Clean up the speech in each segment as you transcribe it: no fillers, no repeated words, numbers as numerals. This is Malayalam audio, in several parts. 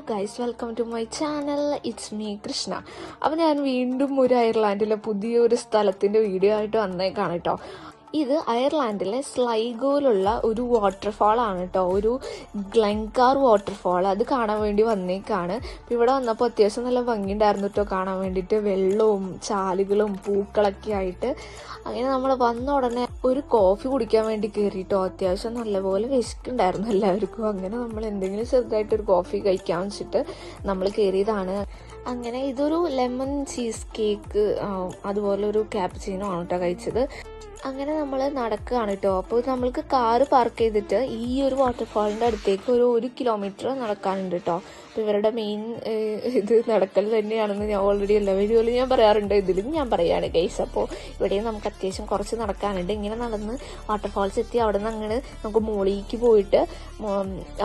Guys, welcome to my channel. It's me Krishna. അപ്പോൾ ഞാൻ വീണ്ടും ഒരു അയർലാൻഡിലെ പുതിയൊരു സ്ഥലത്തിൻ്റെ വീഡിയോ ആയിട്ട് വന്നേക്കാണ് കേട്ടോ. ഇത് അയർലാൻഡിലെ സ്ലൈഗോയിലുള്ള ഒരു വാട്ടർഫാൾ ആണ് കേട്ടോ, ഒരു ഗ്ലെൻകാർ വാട്ടർഫാൾ. അത് കാണാൻ വേണ്ടി വന്നേക്കാണ്. അപ്പോൾ ഇവിടെ വന്നപ്പോൾ അത്യാവശ്യം നല്ല ഭംഗിയുണ്ടായിരുന്നു കേട്ടോ കാണാൻ വേണ്ടിയിട്ട്. വെള്ളവും ചാലുകളും പൂക്കളൊക്കെ ആയിട്ട്. അങ്ങനെ നമ്മൾ വന്ന ഉടനെ ഒരു കോഫി കുടിക്കാൻ വേണ്ടി കയറിയിട്ടോ. അത്യാവശ്യം നല്ലപോലെ വിശക്കുണ്ടായിരുന്നു എല്ലാവർക്കും. അങ്ങനെ നമ്മൾ എന്തെങ്കിലും ചെറുതായിട്ടൊരു കോഫി കഴിക്കാൻ വെച്ചിട്ട് നമ്മൾ കയറിയതാണ്. അങ്ങനെ ഇതൊരു ലെമൺ ചീസ് കേക്ക് അതുപോലെ ഒരു ക്യാപ്പുച്ചിനോ ആണ് കേട്ടോ കഴിച്ചത്. അങ്ങനെ നമ്മൾ നടക്കുകയാണ് കേട്ടോ. അപ്പോൾ നമ്മൾക്ക് കാറ് പാർക്ക് ചെയ്തിട്ട് ഈ ഒരു വാട്ടർഫാളിൻ്റെ അടുത്തേക്ക് ഒരു 1 കിലോമീറ്റർ നടക്കാനുണ്ട് കേട്ടോ. അപ്പോൾ ഇവരുടെ മെയിൻ ഇത് നടക്കൽ തന്നെയാണെന്ന് ഞാൻ ഓൾറെഡി എല്ലാ വീഡിയോയിലും ഞാൻ പറയാറുണ്ട്, ഇതിലും ഞാൻ പറയുകയാണ് ഗൈസ്. അപ്പോൾ ഇവിടെയും നമുക്ക് അത്യാവശ്യം കുറച്ച് നടക്കാനുണ്ട്. ഇങ്ങനെ നടന്ന് വാട്ടർഫാൾസ് എത്തി അവിടെ നിന്ന് അങ്ങനെ നമുക്ക് മുകളിലേക്ക് പോയിട്ട്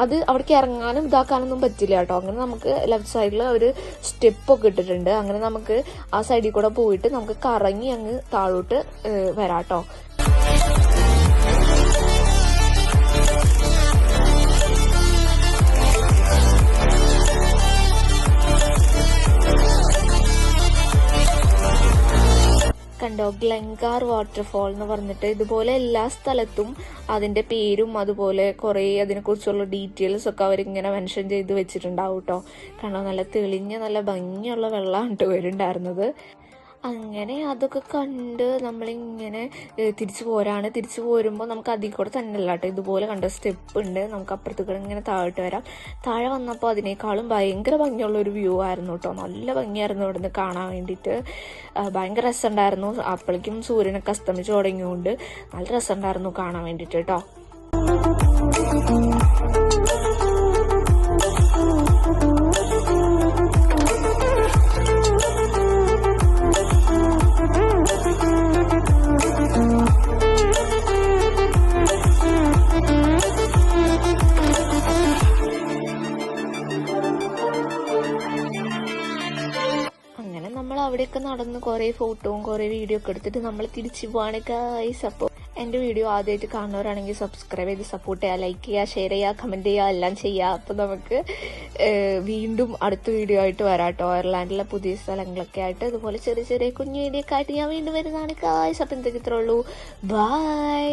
അത് അവിടേക്ക് ഇറങ്ങാനും ഇതാക്കാനൊന്നും പറ്റില്ല കേട്ടോ. അങ്ങനെ നമുക്ക് ലെഫ്റ്റ് സൈഡിൽ ഒരു സ്റ്റെപ്പൊക്കെ ഇട്ടിട്ടുണ്ട്. അങ്ങനെ നമുക്ക് ആ സൈഡിൽ കൂടെ പോയിട്ട് നമുക്ക് കറങ്ങി അങ്ങ് താഴോട്ട് വരാം കേട്ടോ. കണ്ടോ, ഗ്ലെൻകാർ വാട്ടർഫാൾ എന്ന് പറഞ്ഞിട്ട് ഇതുപോലെ എല്ലാ സ്ഥലത്തും അതിൻ്റെ പേരും അതുപോലെ കുറേ അതിനെക്കുറിച്ചുള്ള ഡീറ്റെയിൽസ് ഒക്കെ അവരിങ്ങനെ മെൻഷൻ ചെയ്ത് വെച്ചിട്ടുണ്ടാവും കേട്ടോ. കണ്ടോ, നല്ല തെളിഞ്ഞ നല്ല ഭംഗിയുള്ള വെള്ളമാണ് കേട്ടോ വരുന്നുണ്ടായിരുന്നത്. അങ്ങനെ അതൊക്കെ കണ്ട് നമ്മളിങ്ങനെ തിരിച്ചു പോരാണ്. തിരിച്ചു പോരുമ്പോൾ നമുക്ക് അതിൽ കൂടെ തന്നെ അല്ല കേട്ടോ, ഇതുപോലെ കണ്ട സ്റ്റെപ്പ് ഉണ്ട്. നമുക്ക് അപ്പുറത്തേക്ക് ഇങ്ങനെ താഴോട്ട് വരാം. താഴെ വന്നപ്പോൾ അതിനേക്കാളും ഭയങ്കര ഭംഗിയുള്ളൊരു വ്യൂ ആയിരുന്നു കേട്ടോ. നല്ല ഭംഗിയായിരുന്നു ഇവിടെ നിന്ന് കാണാൻ വേണ്ടിയിട്ട്. ഭയങ്കര രസമുണ്ടായിരുന്നു. അപ്പോഴേക്കും സൂര്യനൊക്കെ അസ്തമിച്ച് തുടങ്ങിയോണ്ട് നല്ല രസമുണ്ടായിരുന്നു കാണാൻ വേണ്ടിയിട്ട് കേട്ടോ. നമ്മൾ അവിടെയൊക്കെ നടന്ന് കുറേ ഫോട്ടോയും കുറേ വീഡിയോ ഒക്കെ എടുത്തിട്ട് നമ്മൾ തിരിച്ചു പോവാണ് ഗൈസ്. അപ്പോൾ എൻ്റെ വീഡിയോ ആദ്യമായിട്ട് കാണുന്നവരാണെങ്കിൽ സബ്സ്ക്രൈബ് ചെയ്ത് സപ്പോർട്ട് ചെയ്യുക, ലൈക്ക് ചെയ്യുക, ഷെയർ ചെയ്യുക, കമൻറ്റ് ചെയ്യുക, എല്ലാം ചെയ്യുക. അപ്പോൾ നമുക്ക് വീണ്ടും അടുത്ത വീഡിയോ ആയിട്ട് വരാം കേട്ടോ. അയർലാൻഡിലെ പുതിയ സ്ഥലങ്ങളൊക്കെ ആയിട്ട് ഇതുപോലെ ചെറിയ ചെറിയ കുഞ്ഞു വീഡിയോ ഒക്കെ ആയിട്ട് ഞാൻ വീണ്ടും വരുന്നതാണ് ഗൈസ്. അപ്പോൾ എന്തൊക്കെ ഇത്രേ ഉള്ളൂ. ബൈ.